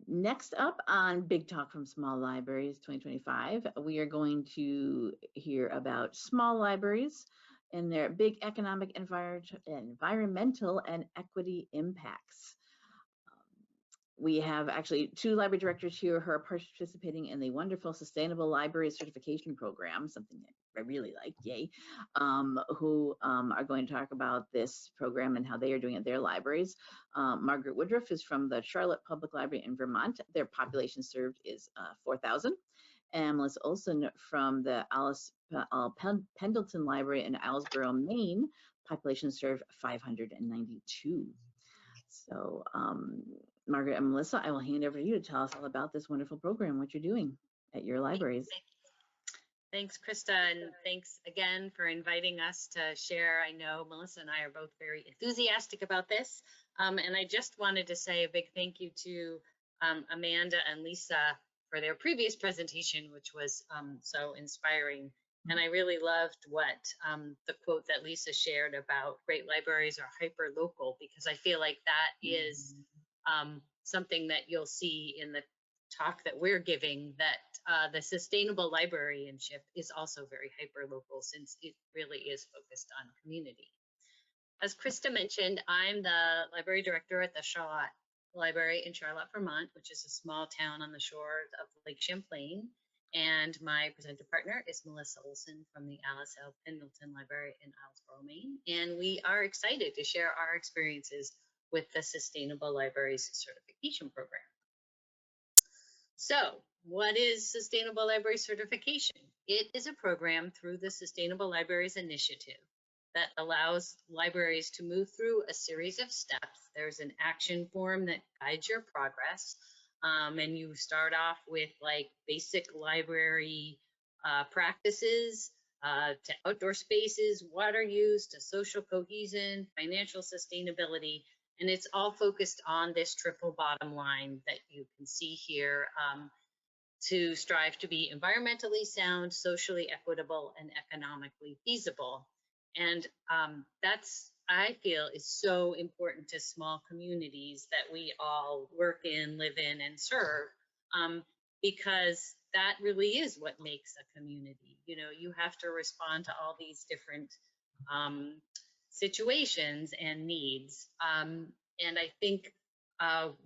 Next up on Big Talk from Small Libraries 2025, we are going to hear about small libraries and their big economic, environmental, and equity impacts. We have actually two library directors here who are participating in the wonderful Sustainable Library Certification Program, something that I really like, yay, who are going to talk about this program and how they are doing at their libraries. Margaret Woodruff is from the Charlotte Public Library in Vermont. Their population served is 4,000. And Melissa Olson from the Pendleton Library in Islesboro, Maine, population served 592. So Margaret and Melissa, I will hand over to you to tell us all about this wonderful program, what you're doing at your libraries. Thanks, Krista, and thanks again for inviting us to share. I know Melissa and I are both very enthusiastic about this, and I just wanted to say a big thank you to Amanda and Lisa for their previous presentation, which was so inspiring. And I really loved what the quote that Lisa shared about great libraries are hyper local, because I feel like that is something that you'll see in the talk that we're giving, that the sustainable librarianship is also very hyper local, since it really is focused on community. As Krista mentioned, I'm the library director at the Charlotte Library in Charlotte, Vermont, which is a small town on the shores of Lake Champlain. And my presenter partner is Melissa Olson from the Alice L. Pendleton Library in Islesboro, Maine. And we are excited to share our experiences with the Sustainable Libraries Certification Program. So, what is Sustainable Library Certification? It is a program through the Sustainable Libraries Initiative that allows libraries to move through a series of steps. There's an action form that guides your progress. And you start off with like basic library practices to outdoor spaces, water use, to social cohesion, financial sustainability. And it's all focused on this triple bottom line that you can see here, to strive to be environmentally sound, socially equitable, and economically feasible. And that's, I feel, is so important to small communities that we all work in, live in, and serve, because that really is what makes a community. You know, you have to respond to all these different situations and needs. And I think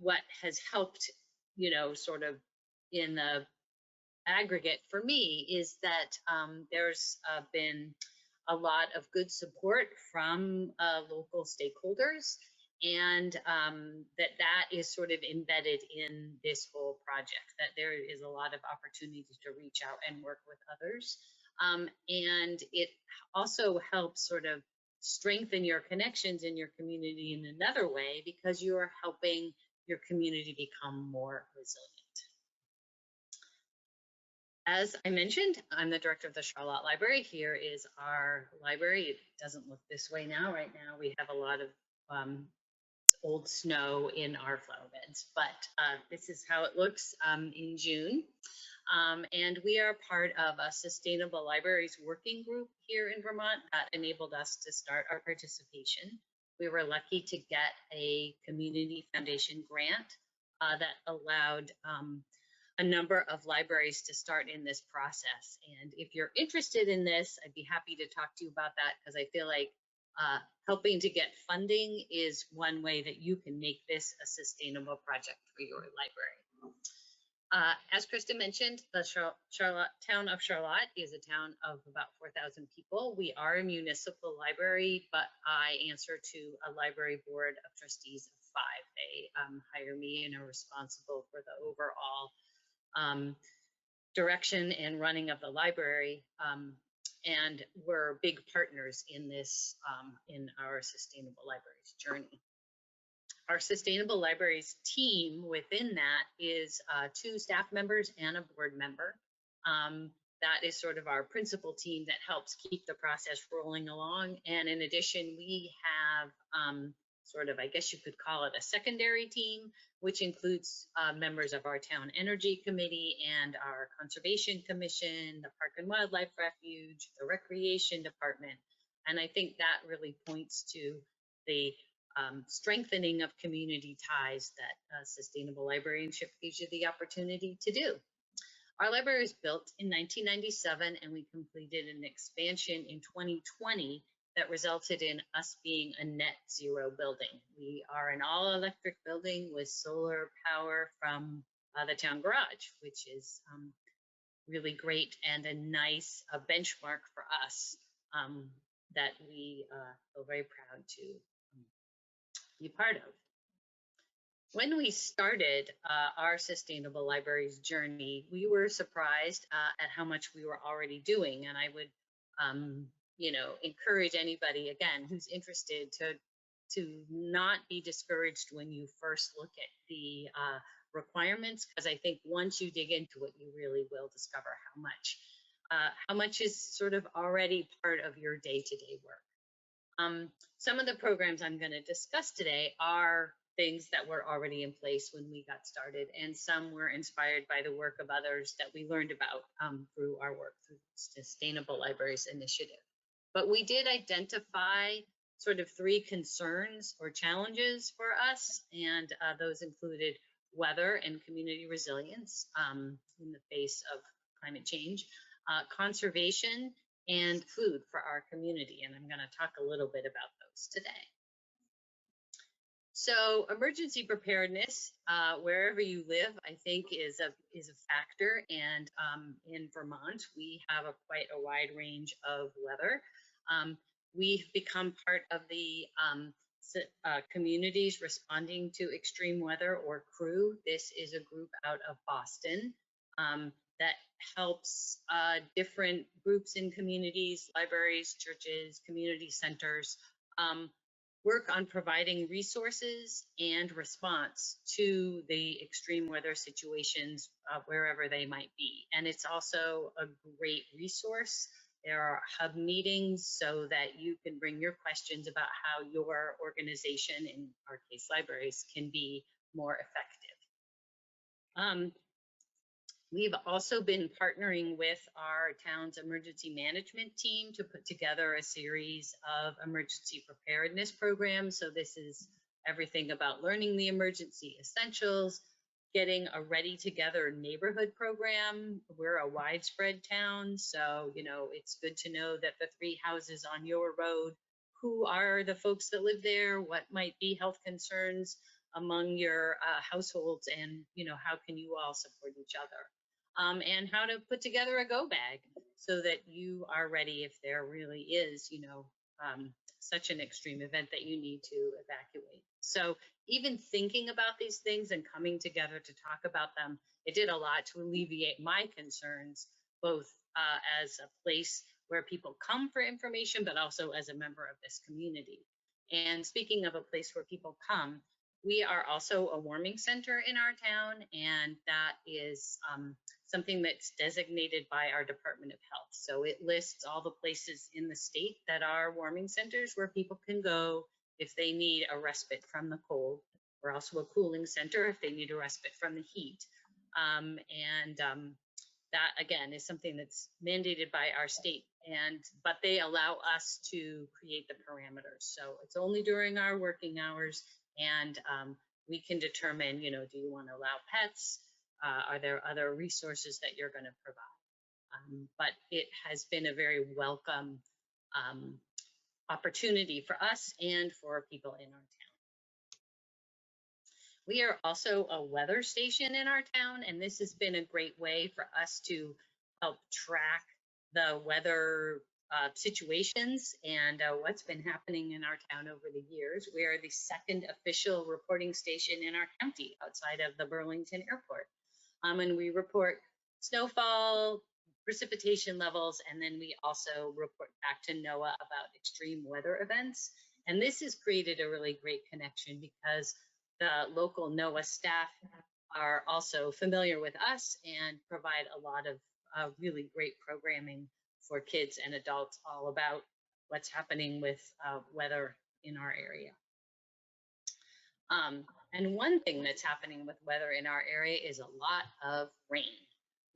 what has helped, you know, sort of in the aggregate for me is that there's been a lot of good support from local stakeholders, and that is sort of embedded in this whole project, that there is a lot of opportunity to reach out and work with others. And it also helps sort of strengthen your connections in your community in another way, because you are helping your community become more resilient. As I mentioned, I'm the director of the Charlotte Library. Here is our library. It doesn't look this way now. Right now, we have a lot of old snow in our flower beds, but this is how it looks in June. And we are part of a Sustainable Libraries working group here in Vermont that enabled us to start our participation. We were lucky to get a community foundation grant that allowed a number of libraries to start in this process. And if you're interested in this, I'd be happy to talk to you about that, because I feel like helping to get funding is one way that you can make this a sustainable project for your library. As Krista mentioned, the town of Charlotte is a town of about 4,000 people. We are a municipal library, but I answer to a library board of trustees of 5. They hire me and are responsible for the overall direction and running of the library, and we're big partners in this, in our Sustainable Libraries journey. Our Sustainable Libraries team within that is 2 staff members and a board member. That is sort of our principal team that helps keep the process rolling along. And in addition, we have sort of, I guess you could call it a secondary team, which includes members of our town energy committee and our conservation commission, the Park and Wildlife Refuge, the recreation department. And I think that really points to the strengthening of community ties that sustainable librarianship gives you the opportunity to do. Our library was built in 1997, and we completed an expansion in 2020 that resulted in us being a net zero building. We are an all-electric building with solar power from the town garage, which is really great and a nice benchmark for us that we feel very proud to be part of. When we started our sustainable libraries journey, we were surprised at how much we were already doing. And I would, encourage anybody again who's interested to not be discouraged when you first look at the requirements, because I think once you dig into it, you really will discover how much is sort of already part of your day-to-day work. Some of the programs I'm going to discuss today are things that were already in place when we got started, and some were inspired by the work of others that we learned about through our work through Sustainable Libraries Initiative. But we did identify sort of 3 concerns or challenges for us, and those included weather and community resilience in the face of climate change, conservation, and food for our community. And I'm going to talk a little bit about those today. So emergency preparedness, wherever you live, I think is a factor. And in Vermont, we have quite a wide range of weather. We've become part of the communities responding to extreme weather, or CREW. This is a group out of Boston that helps different groups in communities, libraries, churches, community centers, work on providing resources and response to the extreme weather situations wherever they might be. And it's also a great resource. There are hub meetings so that you can bring your questions about how your organization, in our case libraries, can be more effective. We've also been partnering with our town's emergency management team to put together a series of emergency preparedness programs. So this is everything about learning the emergency essentials, getting a Ready Together neighborhood program. We're a widespread town, so it's good to know that the 3 houses on your road, who are the folks that live there, what might be health concerns among your households, and how can you all support each other. And how to put together a go bag so that you are ready if there really is, such an extreme event that you need to evacuate. So even thinking about these things and coming together to talk about them, it did a lot to alleviate my concerns, both as a place where people come for information, but also as a member of this community. And speaking of a place where people come, we are also a warming center in our town, and that is something that's designated by our Department of Health. So it lists all the places in the state that are warming centers where people can go if they need a respite from the cold. We're also a cooling center if they need a respite from the heat. That again is something that's mandated by our state, but they allow us to create the parameters. So it's only during our working hours, and we can determine, do you want to allow pets? Are there other resources that you're going to provide? But it has been a very welcome opportunity for us and for people in our town. We are also a weather station in our town, and this has been a great way for us to help track the weather situations and what's been happening in our town over the years. We are the 2nd official reporting station in our county outside of the Burlington Airport. And we report snowfall, precipitation levels, and then we also report back to NOAA about extreme weather events. And this has created a really great connection because the local NOAA staff are also familiar with us and provide a lot of really great programming for kids and adults all about what's happening with weather in our area. And one thing that's happening with weather in our area is a lot of rain.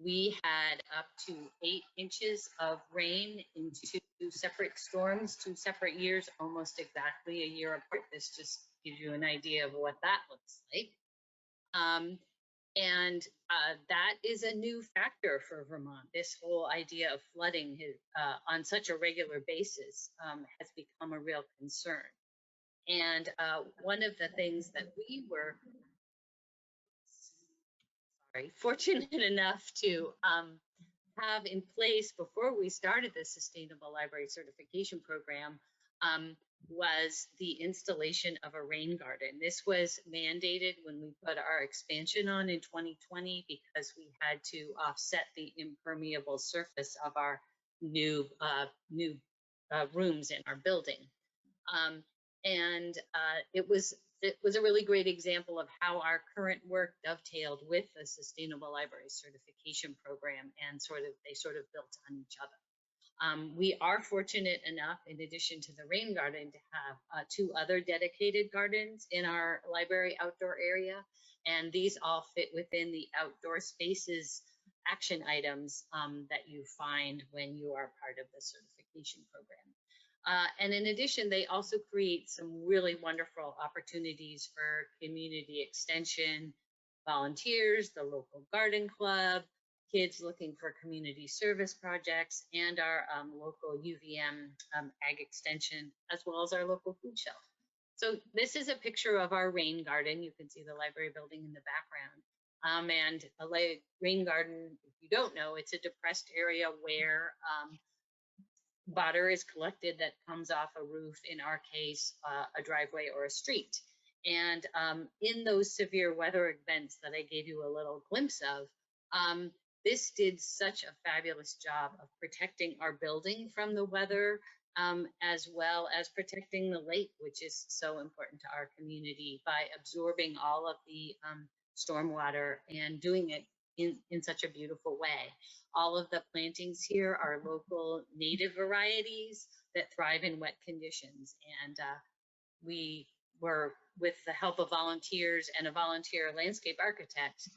we had up to 8 inches of rain in 2 separate storms, 2 separate years, almost exactly a year apart. This just gives you an idea of what that looks like. And that is a new factor for Vermont. This whole idea of flooding on such a regular basis has become a real concern. And one of the things that we were fortunate enough to have in place before we started the Sustainable Library Certification Program was the installation of a rain garden. This was mandated when we put our expansion on in 2020 because we had to offset the impermeable surface of our new rooms in our building. It was a really great example of how our current work dovetailed with the Sustainable Library Certification Program, and they sort of built on each other. We are fortunate enough, in addition to the rain garden, to have 2 other dedicated gardens in our library outdoor area, and these all fit within the outdoor spaces action items that you find when you are part of the certification program. And in addition, they also create some really wonderful opportunities for community extension, volunteers, the local garden club, kids looking for community service projects, and our local UVM ag extension, as well as our local food shelf. So this is a picture of our rain garden. You can see the library building in the background. And a rain garden, if you don't know, it's a depressed area where water is collected that comes off a roof, in our case, a driveway or a street. And in those severe weather events that I gave you a little glimpse of, this did such a fabulous job of protecting our building from the weather, as well as protecting the lake, which is so important to our community, by absorbing all of the stormwater and doing it in such a beautiful way. All of the plantings here are local native varieties that thrive in wet conditions. And we were, with the help of volunteers and a volunteer landscape architect,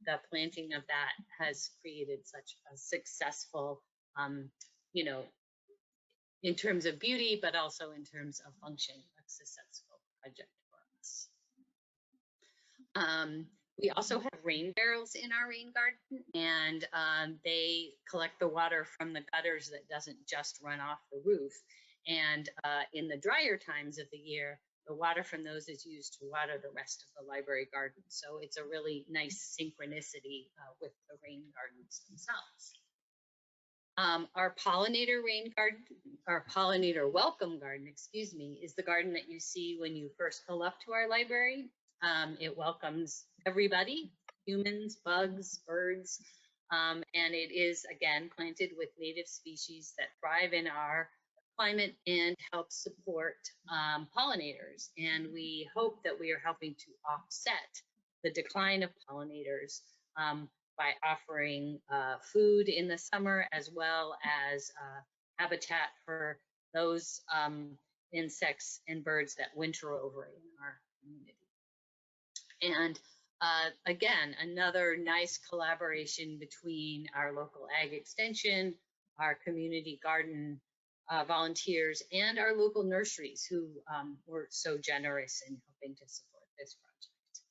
the planting of that has created such a successful, you know, in terms of beauty, but also in terms of function, a successful project for us. We also have rain barrels in our rain garden, and they collect the water from the gutters that doesn't just run off the roof. And in the drier times of the year, the water from those is used to water the rest of the library garden. So it's a really nice synchronicity with the rain gardens themselves. Our pollinator rain garden, our pollinator welcome garden, excuse me, is the garden that you see when you first pull up to our library. It welcomes everybody, humans, bugs, birds, and it is, again, planted with native species that thrive in our climate and help support pollinators. And we hope that we are helping to offset the decline of pollinators by offering food in the summer, as well as habitat for those insects and birds that winter over in our community. And again, another nice collaboration between our local ag extension, our community garden volunteers, and our local nurseries, who were so generous in helping to support this project.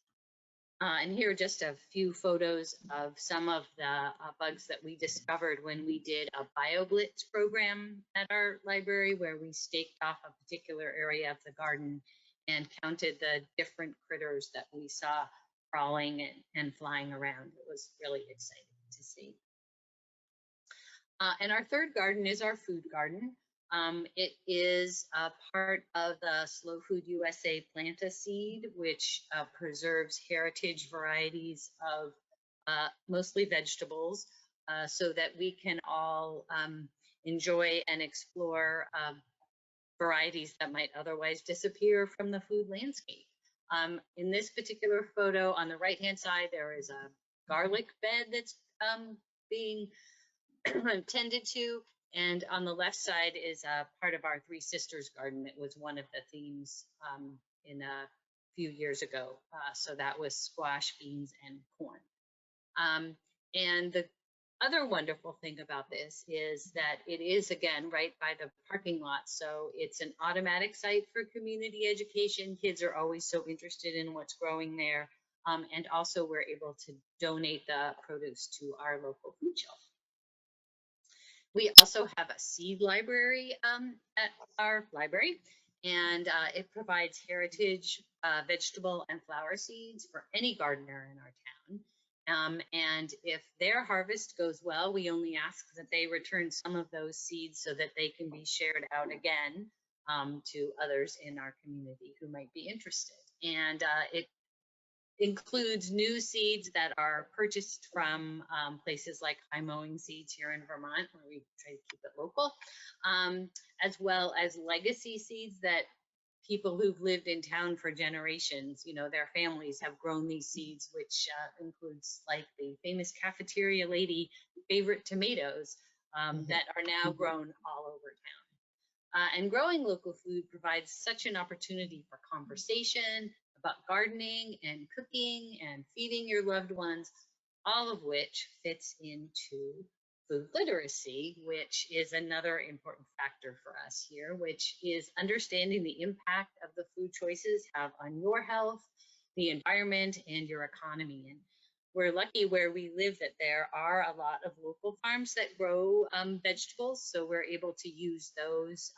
And here are just a few photos of some of the bugs that we discovered when we did a BioBlitz program at our library, where we staked off a particular area of the garden and counted the different critters that we saw crawling and flying around. It was really exciting to see. And our third garden is our food garden. It is a part of the Slow Food USA Plant-A-Seed, which preserves heritage varieties of mostly vegetables, so that we can all enjoy and explore varieties that might otherwise disappear from the food landscape. In this particular photo, on the right-hand side, there is a garlic bed that's being tended to, and on the left side is a part of our Three Sisters garden. It was one of the themes in a few years ago. So that was squash, beans, and corn. And the other wonderful thing about this is that it is, again, right by the parking lot. So it's an automatic site for community education. Kids are always so interested in what's growing there. And also we're able to donate the produce to our local food shelf. We also have a seed library at our library, and it provides heritage vegetable and flower seeds for any gardener in our town. And if their harvest goes well, we only ask that they return some of those seeds so that they can be shared out again to others in our community who might be interested. And it includes new seeds that are purchased from places like High Mowing Seeds here in Vermont, where we try to keep it local, as well as legacy seeds that people who've lived in town for generations, you know, their families have grown these seeds, which includes like the famous cafeteria lady favorite tomatoes that are now grown all over town. And growing local food provides such an opportunity for conversation about gardening and cooking and feeding your loved ones, all of which fits into food literacy, which is another important factor for us here, which is understanding the impact of the food choices have on your health, the environment, and your economy. And we're lucky where we live that there are a lot of local farms that grow vegetables, so we're able to use those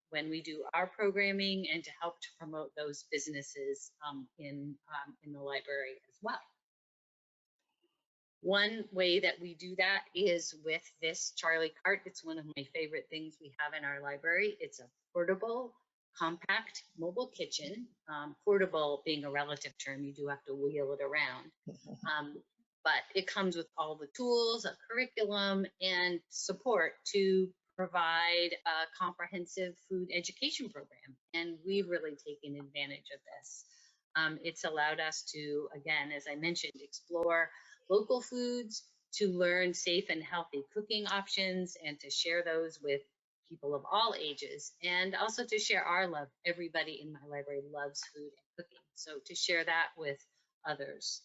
when we do our programming and to help to promote those businesses in the library as well. One way that we do that is with this Charlie cart. It's one of my favorite things we have in our library. It's a portable, compact mobile kitchen. Portable being a relative term, you do have to wheel it around. But it comes with all the tools, a curriculum, and support to provide a comprehensive food education program. And we've really taken advantage of this. It's allowed us to, again, as I mentioned, explore local foods, to learn safe and healthy cooking options, and to share those with people of all ages, and also to share our love. Everybody in my library loves food and cooking, so to share that with others.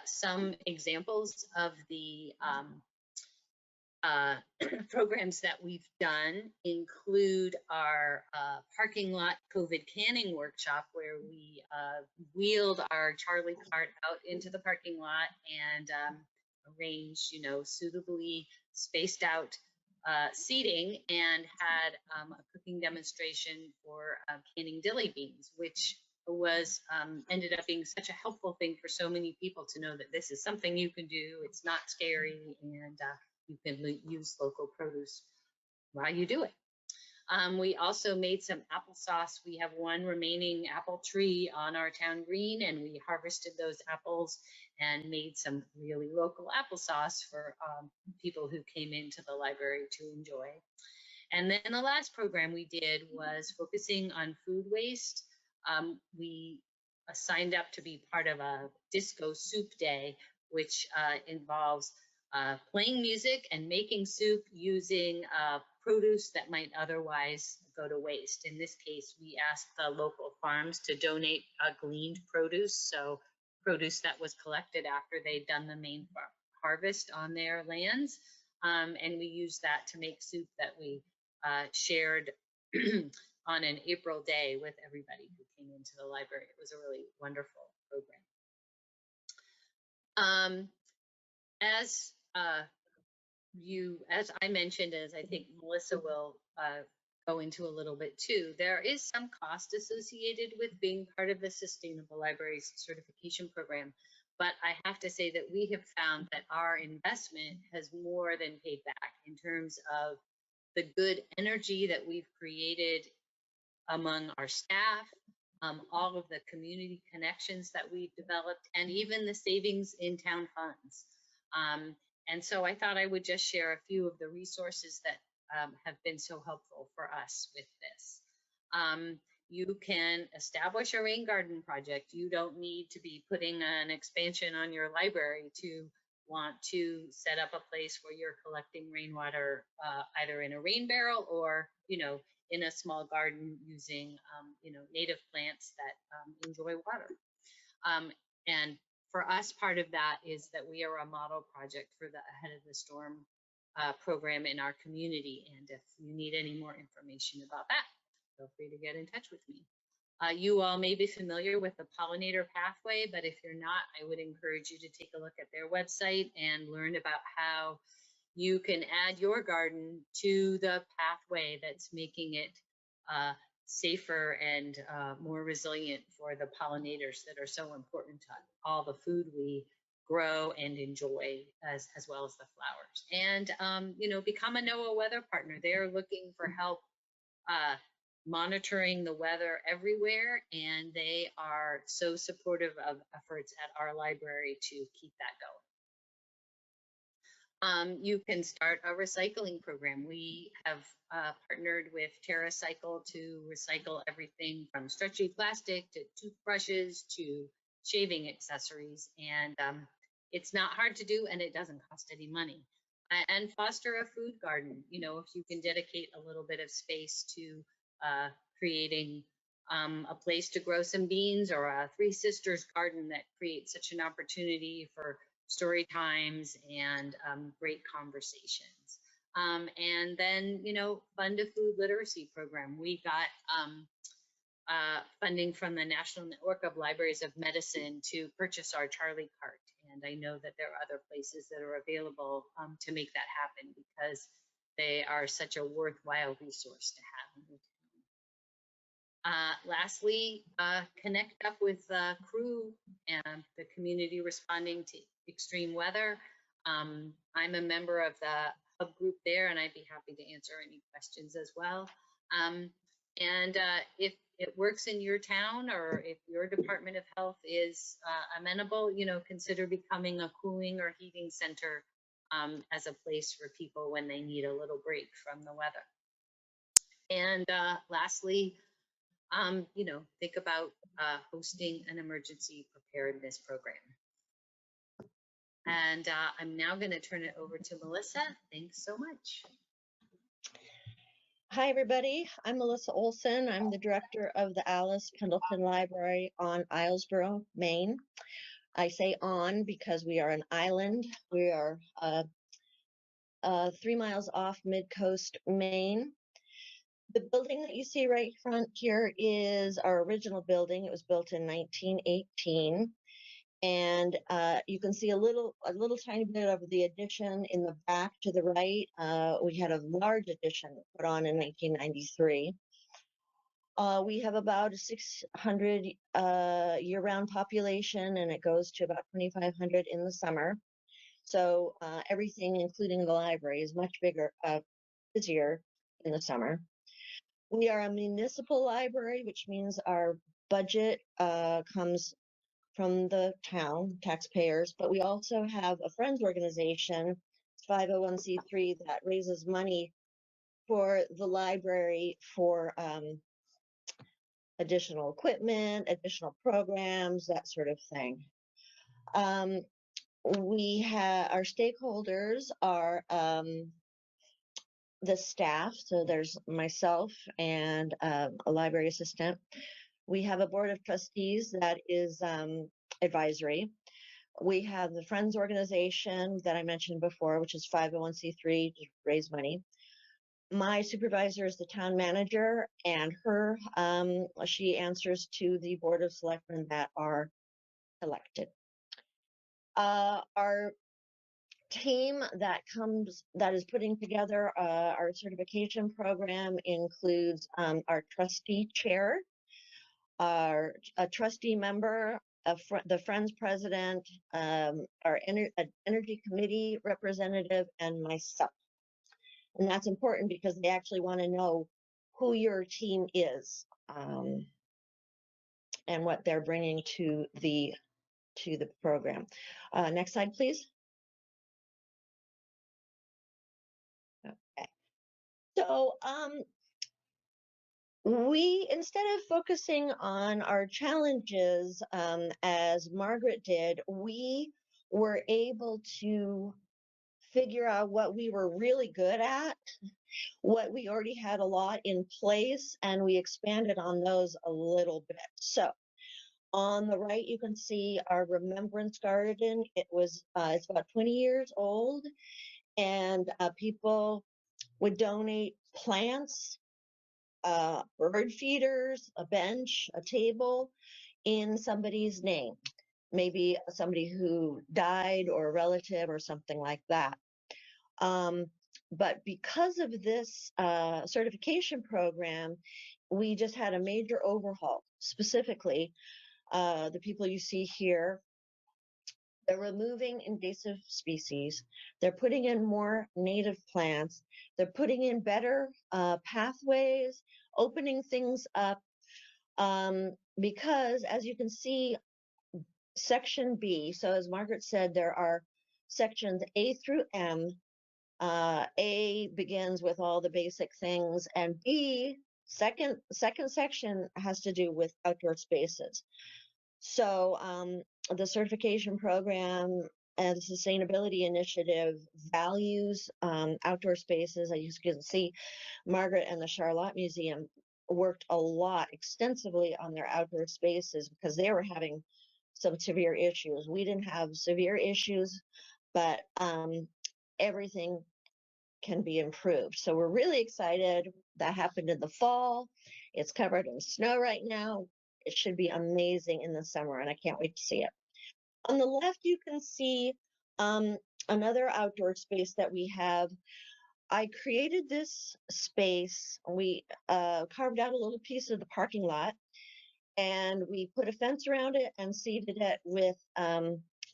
Some examples of the programs that we've done include our parking lot COVID canning workshop, where we wheeled our Charlie cart out into the parking lot and arranged, you know, suitably spaced out seating, and had a cooking demonstration for canning dilly beans, which was ended up being such a helpful thing for so many people to know that this is something you can do. It's not scary, and you can use local produce while you do it. We also made some applesauce. We have one remaining apple tree on our town green, and we harvested those apples and made some really local applesauce for people who came into the library to enjoy. And then the last program we did was focusing on food waste. We signed up to be part of a disco soup day, which involves playing music and making soup using produce that might otherwise go to waste. In this case, we asked the local farms to donate gleaned produce, so produce that was collected after they'd done the main harvest on their lands, and we used that to make soup that we shared on an April day with everybody who came into the library. It was a really wonderful program. As I mentioned, as I think Melissa will go into a little bit too, there is some cost associated with being part of the Sustainable Libraries Certification Program. But I have to say that we have found that our investment has more than paid back in terms of the good energy that we've created among our staff, all of the community connections that we've developed, and even the savings in town funds. And so I thought I would just share a few of the resources that have been so helpful for us with this. You can establish a rain garden project. You don't need to be putting an expansion on your library to want to set up a place where you're collecting rainwater, either in a rain barrel or, you know, in a small garden using, you know, native plants that enjoy water. And for us, part of that is that we are a model project for the Ahead of the Storm program in our community. And if you need any more information about that, feel free to get in touch with me. You all may be familiar with the pollinator pathway, but if you're not, I would encourage you to take a look at their website and learn about how you can add your garden to the pathway that's making it safer and more resilient for the pollinators that are so important to all the food we grow and enjoy, as well as the flowers. And you know, become a NOAA weather partner. They're looking for help monitoring the weather everywhere, and they are so supportive of efforts at our library to keep that going. You can start a recycling program. We have partnered with TerraCycle to recycle everything from stretchy plastic to toothbrushes to shaving accessories, and it's not hard to do, and it doesn't cost any money. And foster a food garden. You know, if you can dedicate a little bit of space to creating a place to grow some beans, or a Three Sisters garden that creates such an opportunity for story times and great conversations. And then, you know, fund a food literacy program. We got funding from the National Network of Libraries of Medicine to purchase our Charlie cart. And I know that there are other places that are available to make that happen, because they are such a worthwhile resource to have. Lastly, connect up with the crew and the community responding to extreme weather. I'm a member of the hub group there, and I'd be happy to answer any questions as well. And if it works in your town, or if your Department of Health is amenable, you know, consider becoming a cooling or heating center as a place for people when they need a little break from the weather. And lastly, you know, think about hosting an emergency preparedness program. And I'm now going to turn it over to Melissa. Thanks so much. Hi, everybody. I'm Melissa Olson. I'm the director of the Alice Pendleton Library on Islesboro, Maine. I say on because we are an island. We are 3 miles off mid-coast Maine. The building that you see right front here is our original building. It was built in 1918. And you can see a little tiny bit of the addition in the back to the right. We had a large addition put on in 1993. We have about a 600 year-round population, and it goes to about 2,500 in the summer. So everything, including the library, is much bigger, busier in the summer. We are a municipal library, which means our budget comes from the town, taxpayers, but we also have a friends organization, 501c3, that raises money for the library for additional equipment, additional programs, that sort of thing. We have our stakeholders are the staff, so there's myself and a library assistant. We have a board of trustees that is advisory. We have the Friends organization that I mentioned before, which is 501c3 to raise money. My supervisor is the town manager, and she answers to the board of selectmen that are elected. Our team that is putting together our certification program includes our trustee chair, a trustee member, the Friends president, our energy committee representative, and myself. And that's important because they actually want to know who your team is and what they're bringing to the program. Next slide, please. Okay. So we, instead of focusing on our challenges, as Margaret did, we were able to figure out what we were really good at, what we already had a lot in place, and we expanded on those a little bit. So On the right, you can see our Remembrance Garden. It's about 20 years old, and people would donate plants, bird feeders, a bench, a table in somebody's name, maybe somebody who died or a relative or something like that. But because of this certification program, we just had a major overhaul. Specifically, the people you see here, they're removing invasive species. They're putting in more native plants. They're putting in better pathways, opening things up. Because as you can see, Section B, so as Margaret said, there are sections A through M. A begins with all the basic things, and B, second section has to do with outdoor spaces. So the certification program and sustainability initiative values outdoor spaces. As you can see, Margaret and the Charlotte Museum worked a lot extensively on their outdoor spaces because they were having some severe issues. We didn't have severe issues, but everything can be improved. So we're really excited. That happened in the fall. It's covered in snow right now. It should be amazing in the summer, and I can't wait to see it. On the left, you can see another outdoor space that we have. I created this space. We carved out a little piece of the parking lot, and we put a fence around it and seeded it with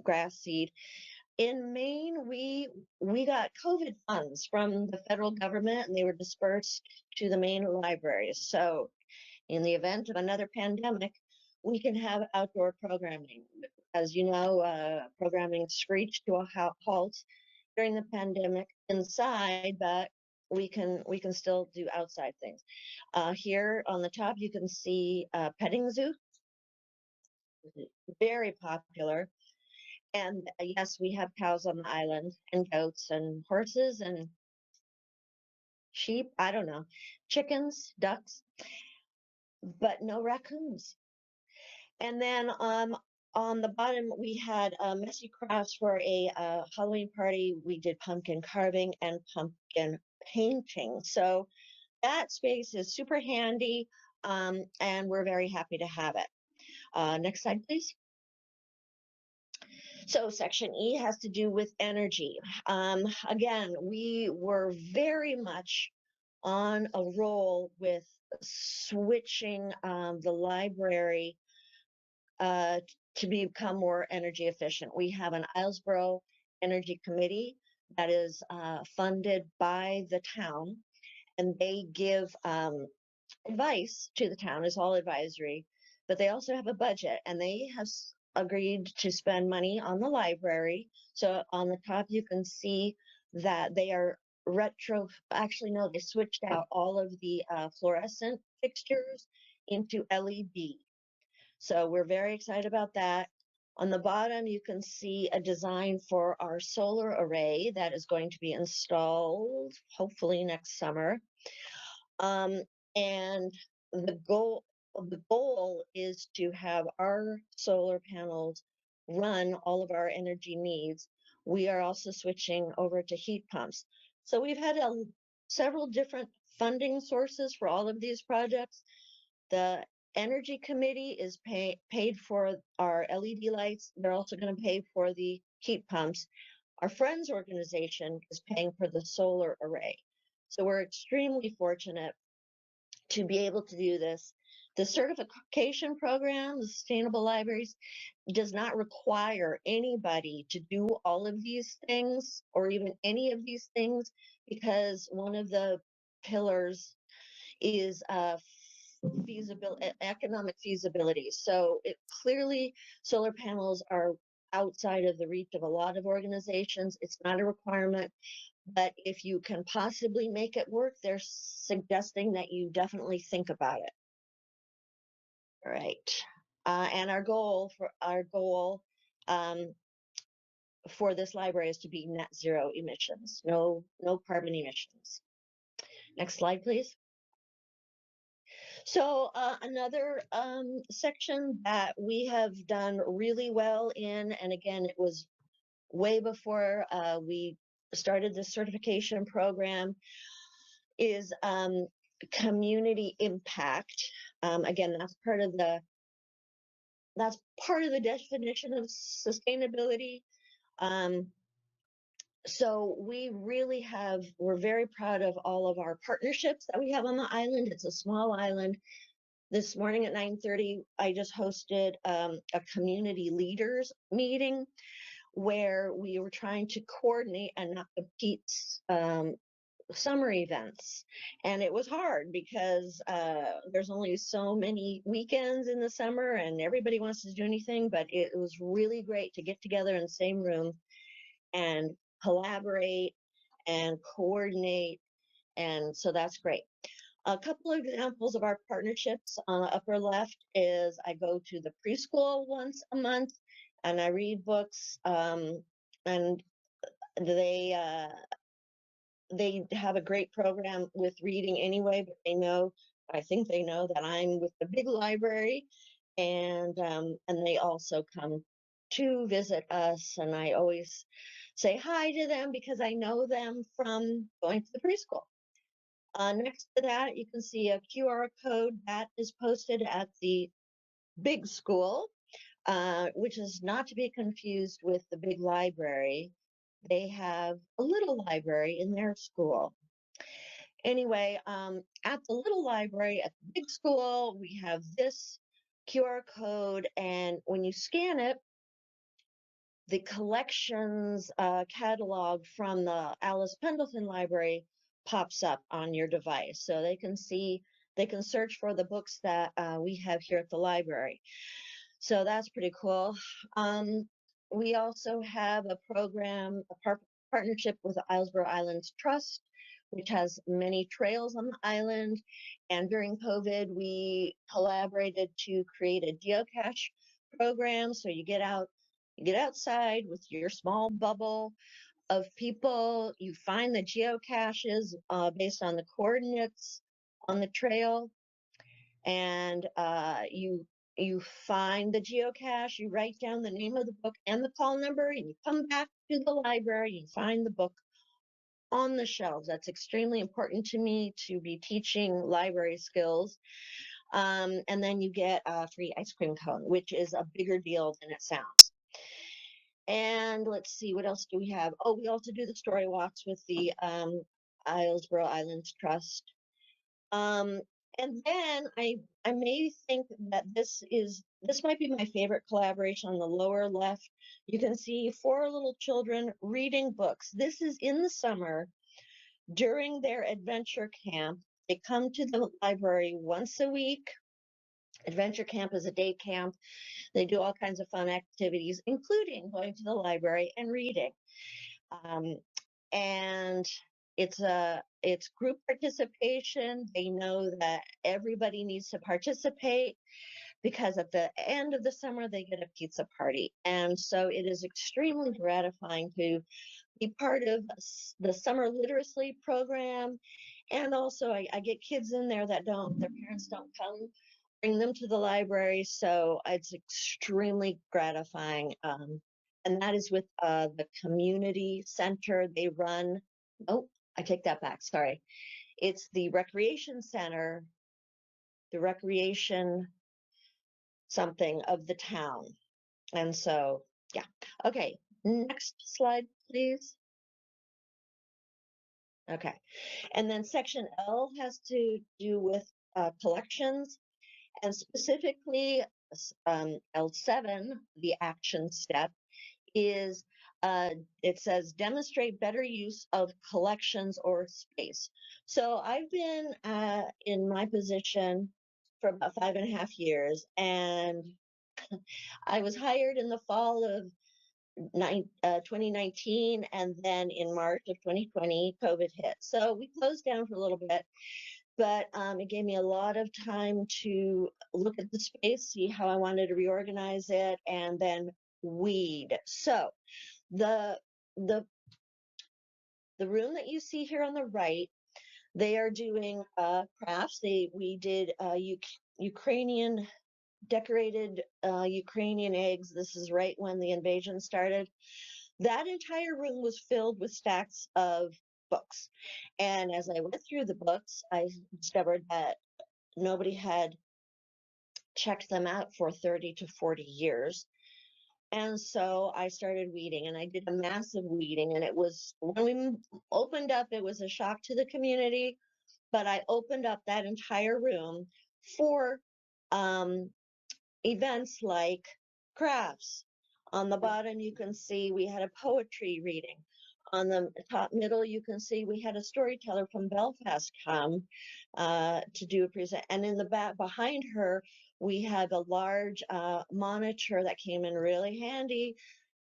grass seed. In Maine, we got COVID funds from the federal government, and they were dispersed to the Maine libraries. So in the event of another pandemic, we can have outdoor programming. As you know, programming screeched to a halt during the pandemic inside, but we can still do outside things. Here on the top, you can see petting zoo, very popular. And yes, we have cows on the island, and goats, and horses, and sheep. I don't know, chickens, ducks, but no raccoons. And then on the bottom, we had messy crafts for a Halloween party. We did pumpkin carving and pumpkin painting. So that space is super handy, and we're very happy to have it. Next slide, please. So section E has to do with energy. Again, we were very much on a roll with switching the library to become more energy efficient. We have an Islesboro Energy Committee that is funded by the town, and they give advice to the town. It's all advisory, but they also have a budget, and they have agreed to spend money on the library. So on the top, you can see that they are actually, no, they switched out all of the fluorescent fixtures into LED. So we're very excited about that. On the bottom, you can see a design for our solar array that is going to be installed hopefully next summer. And the goal is to have our solar panels run all of our energy needs. We are also switching over to heat pumps. So we've had several different funding sources for all of these projects. The Energy Committee is paid for our LED lights. They're also going to pay for the heat pumps. Our Friends organization is paying for the solar array. So we're extremely fortunate to be able to do this. The certification program, the Sustainable Libraries, does not require anybody to do all of these things or even any of these things, because one of the pillars is economic feasibility. So clearly solar panels are outside of the reach of a lot of organizations. It's not a requirement. But if you can possibly make it work, they're suggesting that you definitely think about it. All right. And our goal for this library is to be net zero emissions, no carbon emissions. Next slide, please. So another section that we have done really well in, and again, it was way before we started the certification program, is community impact. Again, that's part of the definition of sustainability. So we're very proud of all of our partnerships that we have on the island. It's a small island. This morning at 9:30, I just hosted a community leaders meeting where we were trying to coordinate and not compete summer events. And it was hard because there's only so many weekends in the summer and everybody wants to do anything, but it was really great to get together in the same room and collaborate and coordinate. And so that's great. A couple of examples of our partnerships on the upper left is I go to the preschool once a month and I read books, and they have a great program with reading anyway, but I think they know that I'm with the big library, and they also come to visit us, and I always say hi to them because I know them from going to the preschool. Next to that, you can see a QR code that is posted at the big school, which is not to be confused with the big library. They have a little library in their school. Anyway, at the little library at the big school, we have this QR code, and when you scan it, the collections catalog from the Pendleton Library pops up on your device. So they can search for the books that we have here at the library. So that's pretty cool. We also have a program, partnership with the Islesboro Islands Trust, which has many trails on the island. And during COVID, we collaborated to create a geocache program. So you get outside with your small bubble of people, you find the geocaches based on the coordinates on the trail, and you find the geocache, you write down the name of the book and the call number, and you come back to the library, you find the book on the shelves. That's extremely important to me to be teaching library skills. And then you get a free ice cream cone, which is a bigger deal than it sounds. And let's see, what else do we have? Oh, we also do the story walks with the Islesboro Islands Trust. And then I may think that this might be my favorite collaboration. On the lower left, you can see 4 little children reading books. This is in the summer during their adventure camp. They come to the library once a week. Adventure camp is a day camp. They do all kinds of fun activities, including going to the library and reading. And it's group participation. They know that everybody needs to participate because at the end of the summer they get a pizza party. And so it is extremely gratifying to be part of the summer literacy program. And also I get kids in there that their parents don't come, bring them to the library. So it's extremely gratifying. And that is with the community center they run. Oh, I take that back. Sorry. It's the recreation center, the recreation something of the town. And so, yeah. Okay. Next slide, please. Okay. And then section L has to do with collections, and specifically L7, the action step, is it says demonstrate better use of collections or space. So I've been in my position for about 5.5 years, and I was hired in the fall of 2019, and then in March of 2020, COVID hit. So we closed down for a little bit, but it gave me a lot of time to look at the space, see how I wanted to reorganize it, and then weed. So the room that you see here on the right, They are doing crafts. We did Ukrainian decorated Ukrainian eggs. This is right when the invasion started. That entire room was filled with stacks of books. And as I went through the books, I discovered that nobody had checked them out for 30 to 40 years. And so I started weeding, and I did a massive weeding. And it was, when we opened up, it was a shock to the community. But I opened up that entire room for events like crafts. On the bottom, you can see we had a poetry reading. On the top middle, you can see we had a storyteller from Belfast come to do a present. And in the back behind her, we had a large monitor that came in really handy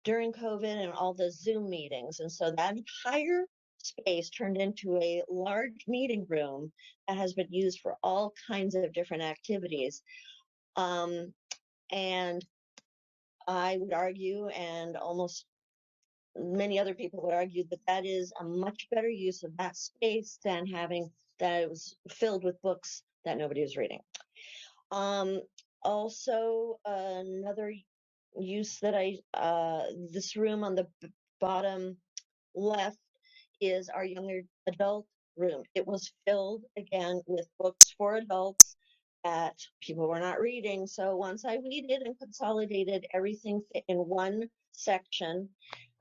during COVID and all the Zoom meetings. And so that entire space turned into a large meeting room that has been used for all kinds of different activities. And I would argue, and almost many other people would argue, that that is a much better use of that space than having that it was filled with books that nobody was reading. Also, another use that this room on the bottom left is our younger adult room. It was filled again with books for adults that people were not reading. So once I weeded and consolidated everything in one section,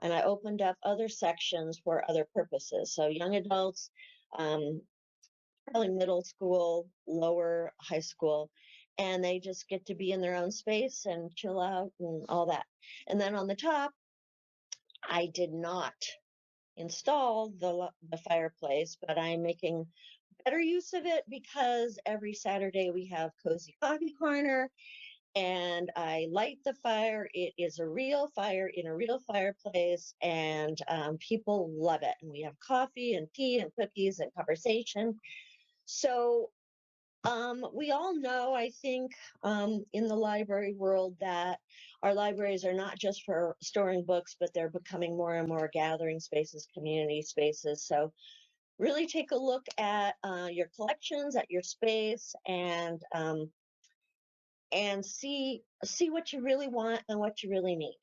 and I opened up other sections for other purposes. So young adults, probably middle school, lower high school, and they just get to be in their own space and chill out and all that. And then on the top, I did not install the fireplace, but I'm making better use of it because every Saturday we have Cozy Coffee Corner, and I light the fire. It is a real fire in a real fireplace, and people love it. And we have coffee and tea and cookies and conversation. So we all know, I think, in the library world that our libraries are not just for storing books, but they're becoming more and more gathering spaces, community spaces. So really take a look at your collections, at your space, and see what you really want and what you really need.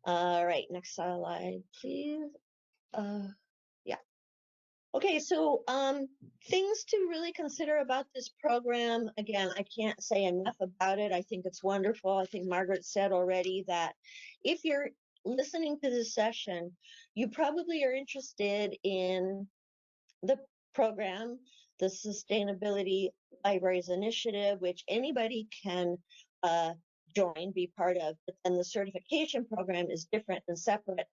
All right, next slide, please. Yeah. Okay, so things to really consider about this program. Again, I can't say enough about it. I think it's wonderful. I think Margaret said already that if you're listening to this session, you probably are interested in the program, the Sustainability Libraries Initiative, which anybody can join, be part of, but then the certification program is different and separate.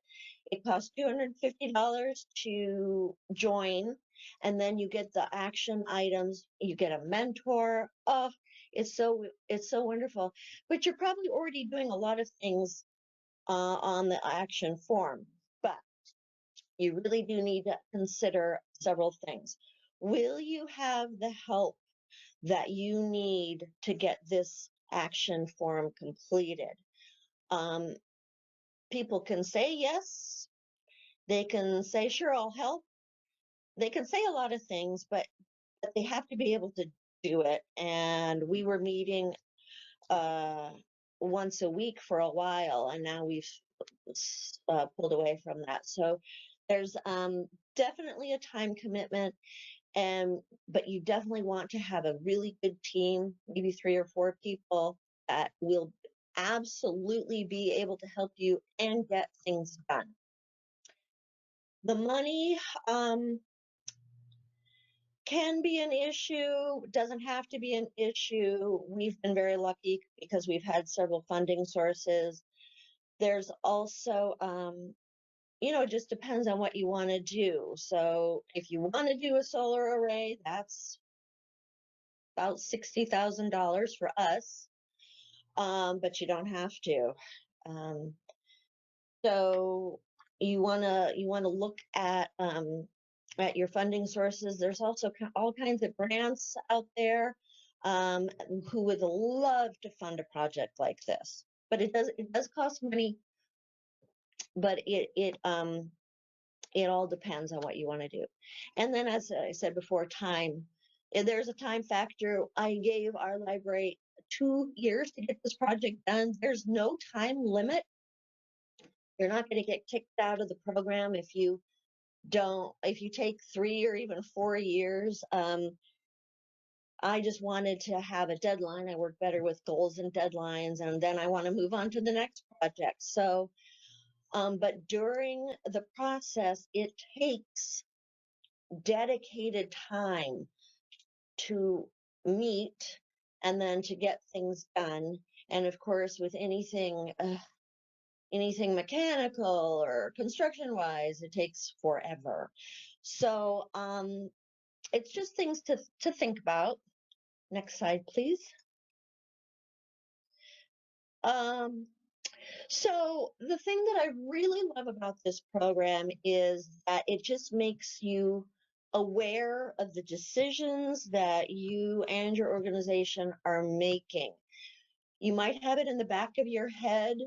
It costs $250 to join, and then you get the action items, you get a mentor. Oh, it's so wonderful. But you're probably already doing a lot of things on the action form, but you really do need to consider several things. Will you have the help that you need to get this action form completed? People can say yes. They can say, sure, I'll help. They can say a lot of things, but they have to be able to do it. And we were meeting once a week for a while, and now we've pulled away from that. So there's definitely a time commitment, but you definitely want to have a really good team, maybe 3 or 4 people that will absolutely be able to help you and get things done. The money can be an issue, doesn't have to be an issue. We've been very lucky because we've had several funding sources. There's also, it just depends on what you want to do. So if you want to do a solar array, that's about $60,000 for us, but you don't have to. So you wanna look at your funding sources. There's also all kinds of grants out there who would love to fund a project like this. But it does cost money, but It all depends on what you want to do. And then, as I said before, time. There's a time factor. I gave our library 2 years to get this project done. There's no time limit. You're not going to get kicked out of the program if you take 3 or even 4 years. I just wanted to have a deadline. I work better with goals and deadlines, and then I want to move on to the next project. So, but during the process, it takes dedicated time to meet and then to get things done. And of course, with anything mechanical or construction wise, it takes forever. So it's just things to think about. Next slide, please. So the thing that I really love about this program is that it just makes you aware of the decisions that you and your organization are making. You might have it in the back of your head.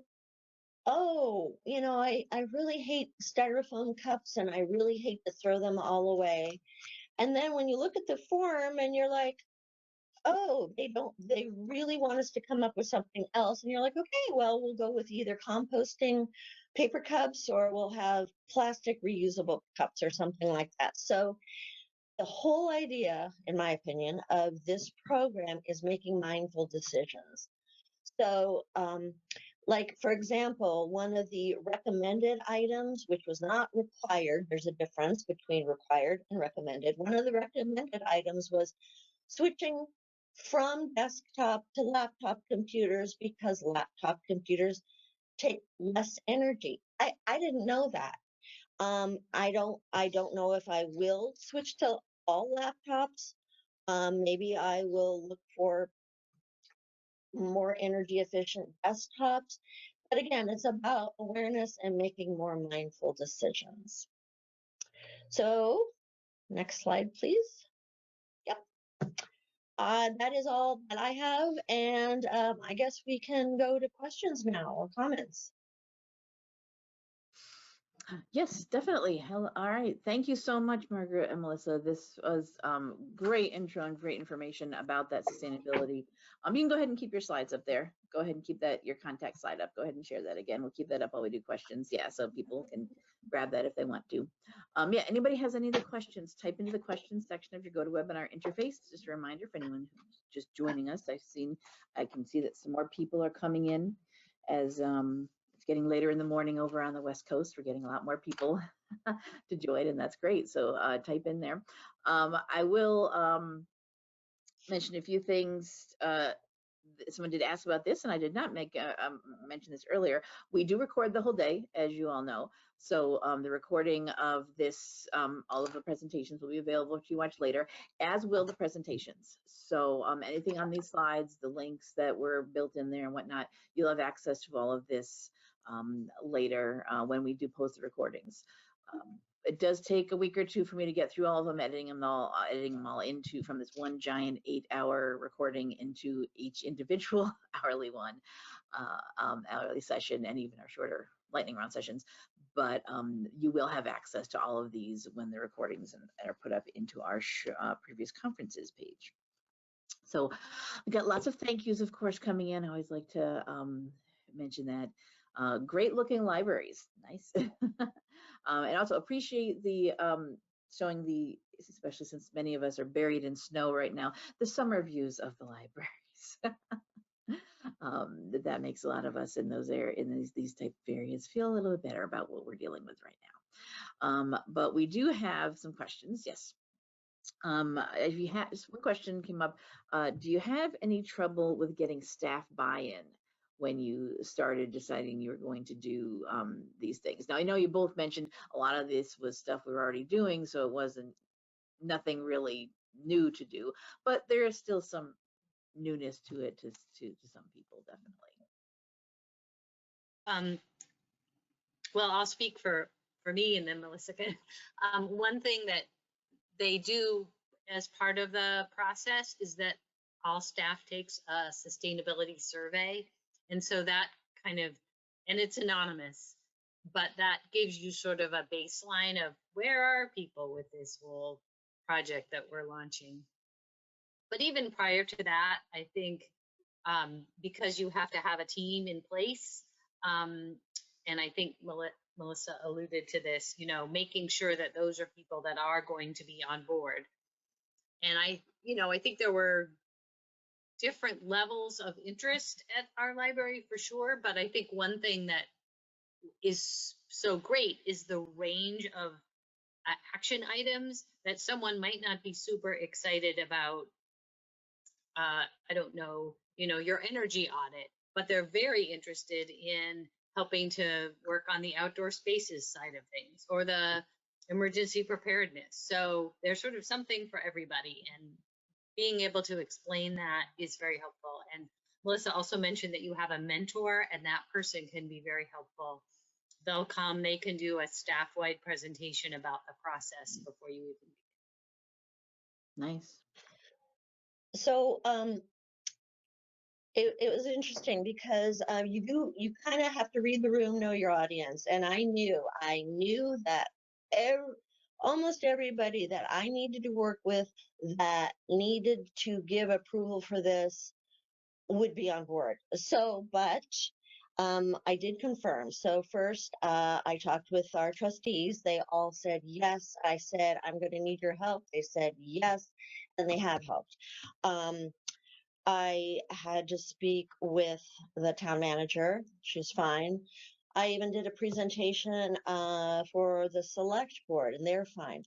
Oh, I really hate styrofoam cups and I really hate to throw them all away. And then when you look at the form and you're like, oh, they really want us to come up with something else. And you're like, okay, well, we'll go with either composting paper cups or we'll have plastic reusable cups or something like that. So the whole idea, in my opinion, of this program is making mindful decisions. So, like, for example, one of the recommended items, which was not required, there's a difference between required and recommended. One of the recommended items was switching from desktop to laptop computers because laptop computers take less energy. I didn't know that. I don't know if I will switch to all laptops. Maybe I will look for more energy efficient desktops. But again, it's about awareness and making more mindful decisions. So next slide, please. Yep. That is all that I have. And I guess we can go to questions now or comments. Yes, definitely. All right. Thank you so much, Margaret and Melissa. This was great intro and great information about that sustainability. You can go ahead and keep your slides up there. Go ahead and keep your contact slide up. Go ahead and share that again. We'll keep that up while we do questions. Yeah, so people can grab that if they want to. Yeah, anybody has any other questions, type into the questions section of your GoToWebinar interface. Just a reminder for anyone who's just joining us, I can see that some more people are coming in as it's getting later in the morning over on the West Coast. We're getting a lot more people to join, and that's great. So type in there. I will mention a few things. Someone did ask about this, and I did not mention this earlier. We do record the whole day, as you all know. So the recording of this, all of the presentations will be available to you watch later, as will the presentations. So anything on these slides, the links that were built in there and whatnot, you'll have access to all of this later when we do post the recordings. It does take a week or two for me to get through all of them, editing them all into from this one giant 8-hour recording into each individual hourly session, and even our shorter lightning round sessions. But you will have access to all of these when the recordings are put up into our previous conferences page. So we got lots of thank yous, of course, coming in. I always like to mention that. Great looking libraries, nice. And also appreciate the showing the, especially since many of us are buried in snow right now, the summer views of the libraries. That makes a lot of us in these type of areas feel a little bit better about what we're dealing with right now. But we do have some questions. Yes. If you have, one question came up. Do you have any trouble with getting staff buy-in when you started deciding you were going to do these things? Now, I know you both mentioned a lot of this was stuff we were already doing, so it wasn't nothing really new to do, but there is still some newness to it to some people, definitely. Well, I'll speak for me, and then Melissa can. One thing that they do as part of the process is that all staff takes a sustainability survey. And so that kind of, and it's anonymous, but that gives you sort of a baseline of where are people with this whole project that we're launching. But even prior to that, I think because you have to have a team in place, and I think Melissa alluded to this, you know, making sure that those are people that are going to be on board. And I think there were different levels of interest at our library for sure, but I think one thing that is so great is the range of action items that someone might not be super excited about. I don't know, your energy audit, but they're very interested in helping to work on the outdoor spaces side of things or the emergency preparedness. So there's sort of something for everybody, and being able to explain that is very helpful. And Melissa also mentioned that you have a mentor, and that person can be very helpful. They'll come, they can do a staff-wide presentation about the process before you even begin. Nice. So it was interesting because you kind of have to read the room, know your audience, and I knew that almost everybody that I needed to work with that needed to give approval for this would be on board. So, but I did confirm. So first, I talked with our trustees. They all said yes. I said, I'm going to need your help. They said yes, and they have helped. I had to speak with the town manager. She's fine. I even did a presentation for the select board, and they're fine.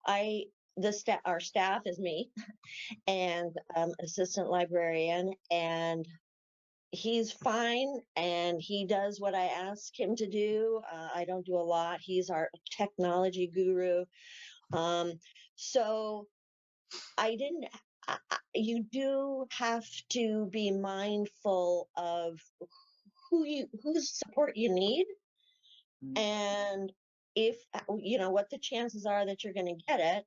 Our staff is me and assistant librarian, and he's fine, and he does what I ask him to do. I don't do a lot. He's our technology guru. So I didn't. You do have to be mindful of whose support you need, and if what the chances are that you're going to get it,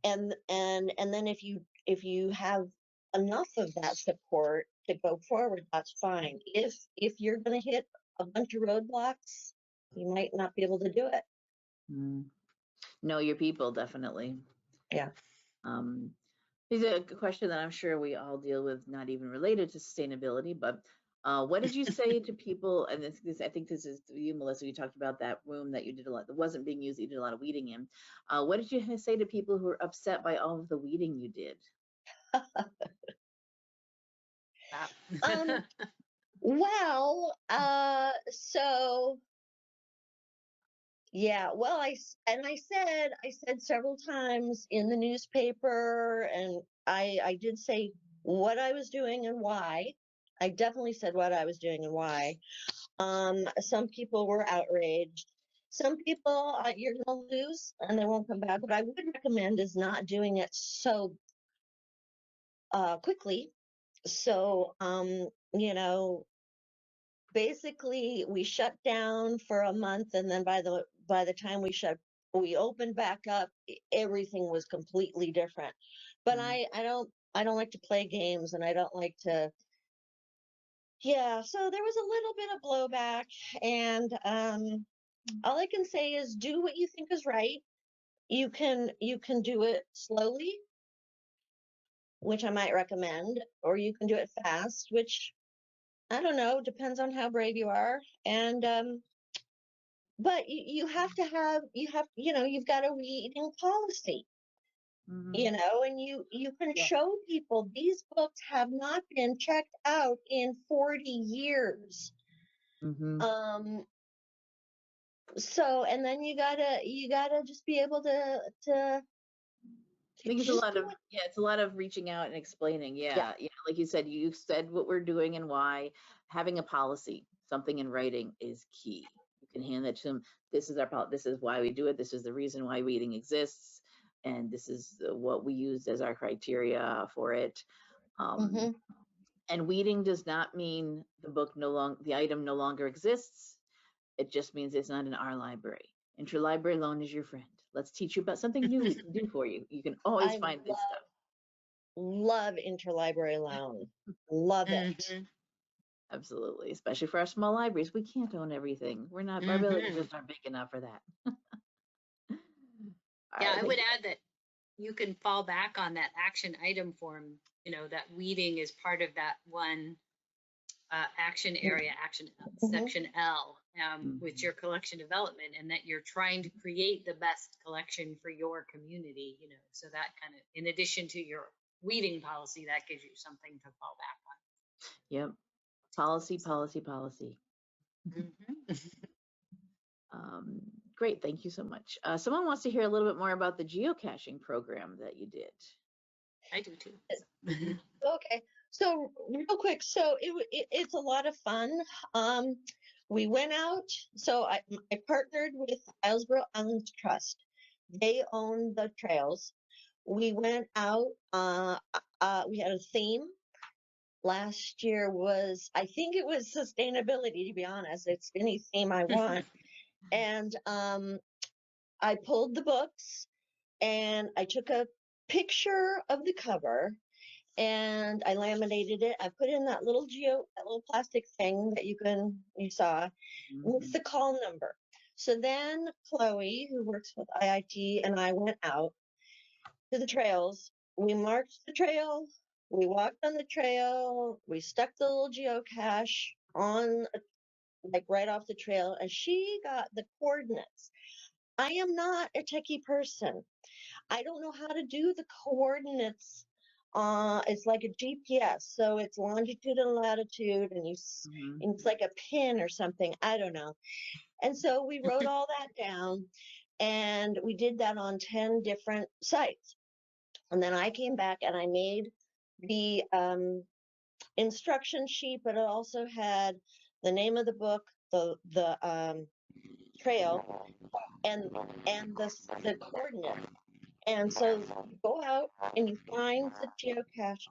and then if you have enough of that support to go forward, that's fine. If you're going to hit a bunch of roadblocks, you might not be able to do it. Know your people, definitely. Yeah. Here's a question that I'm sure we all deal with, not even related to sustainability, but what did you say to people? And I think this is you, Melissa. You talked about that room that you did a lot that wasn't being used. That you did a lot of weeding in. What did you say to people who were upset by all of the weeding you did? Well, so yeah, well, I said several times in the newspaper, and I did say what I was doing and why. I definitely said what I was doing and why. Some people were outraged. Some people, you're gonna lose and they won't come back. What I would recommend is not doing it so quickly. So, basically we shut down for a month, and then by the time we opened back up, everything was completely different. But I don't like to play games, and I don't like to. Yeah, so there was a little bit of blowback, and all I can say is do what you think is right. You can do it slowly, which I might recommend, or you can do it fast, which I don't know, depends on how brave you are. And but you've got a weeding policy, and you can show people these books have not been checked out in 40 years. So, and then you gotta just be able to I think it's a lot of reaching out and explaining. Yeah. Like you said what we're doing and why. Having a policy, something in writing, is key. You can hand that to them. This is our policy. This is why we do it. This is the reason why weeding exists, and this is what we use as our criteria for it. And weeding does not mean the item no longer exists. It just means it's not in our library. Interlibrary loan is your friend. Let's teach you about something new we can do for you. You can always find this stuff. Love interlibrary loan. Love it. Absolutely, especially for our small libraries. We can't own everything. We're not, our buildings just aren't big enough for that. All Yeah, right, I thank would you. add that you can fall back on that action item form, you know, that weeding is part of that one action area, Mhm. section L, with your collection development, and that you're trying to create the best collection for your community, you know, so that kind of, in addition to your weeding policy, that gives you something to fall back Yep. Policy, policy, policy. on. Um, Great, thank you so much. Someone wants to hear a little bit more about the geocaching program that you did. I do too. Okay, so real quick, so it's a lot of fun. We went out, so I partnered with Islesboro Islands Trust. They own the trails. We went out, we had a theme. Last year was, I think it was sustainability, to be honest. It's any theme I want. And I pulled the books and I took a picture of the cover and I laminated it. I put in that little that little plastic thing that you saw with the call number. So then Chloe, who works with IIT, and I went out to the trails. We marched the trail. We walked on the trail. We stuck the little geocache on, like right off the trail, and she got the coordinates. I am not a techie person. I don't know how to do the coordinates. It's like a GPS, so it's longitude and latitude, and it's like a pin or something. I don't know. And so we wrote all that down, and we did that on 10 different sites. And then I came back and I made the instruction sheet, but it also had the name of the book, the trail, and the coordinates. And so you go out and you find the geocache.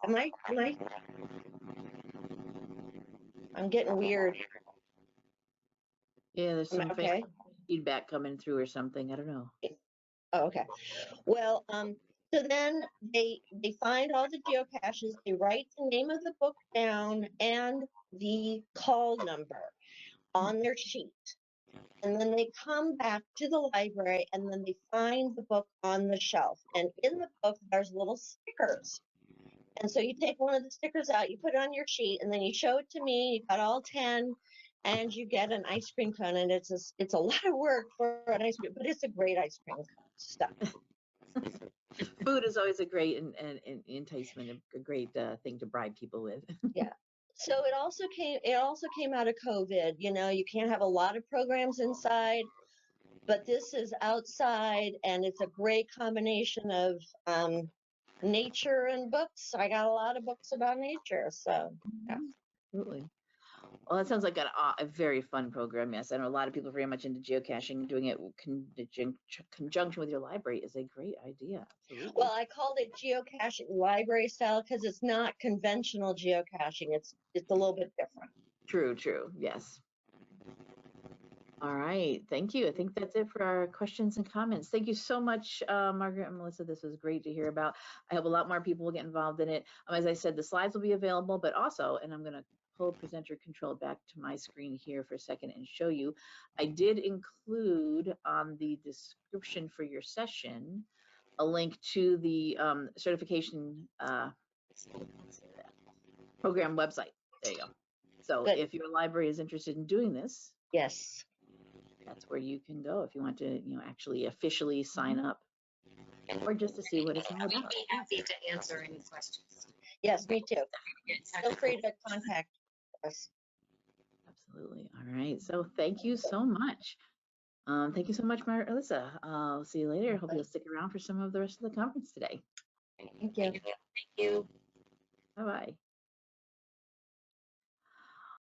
I'm getting weird. Yeah, there's some Okay. feedback coming through or something. I don't know. Oh, okay. Well, so then they find all the geocaches, they write the name of the book down and the call number on their sheet. And then they come back to the library and then they find the book on the shelf. And in the book, there's little stickers. And so you take one of the stickers out, you put it on your sheet, and then you show it to me. You got all 10, and you get an ice cream cone. And it's a lot of work for an ice cream, but it's a great ice cream stuff. Food is always a great enticement, a great thing to bribe people with. Yeah. So it also came out of COVID. You know, you can't have a lot of programs inside, but this is outside, and it's a great combination of nature and books. I got a lot of books about nature, so yeah. Absolutely. Well, that sounds like a very fun program. Yes, I know a lot of people are very much into geocaching. Doing it in conjunction with your library is a great idea. Absolutely. Well, I called it geocaching library style because it's not conventional geocaching. It's a little bit different. True, true. Yes. All right. Thank you. I think that's it for our questions and comments. Thank you so much, Margaret and Melissa. This was great to hear about. I hope a lot more people will get involved in it. As I said, the slides will be available, but also, and I'm going to pull presenter control back to my screen here for a second and show you, I did include on the description for your session a link to the certification program website. There you go. So Good. if your library is interested in doing this, Yes, that's where you can go if you want to, actually officially sign up or just to see what it's all We'd about. be happy to answer any questions. yes, me too. Get Feel free to contact us. Absolutely. All right. So thank you so much. Thank you so much, Melissa. I'll see you later. Hope you'll stick around for some of the rest of the conference today. Thank you. Thank you. Bye-bye.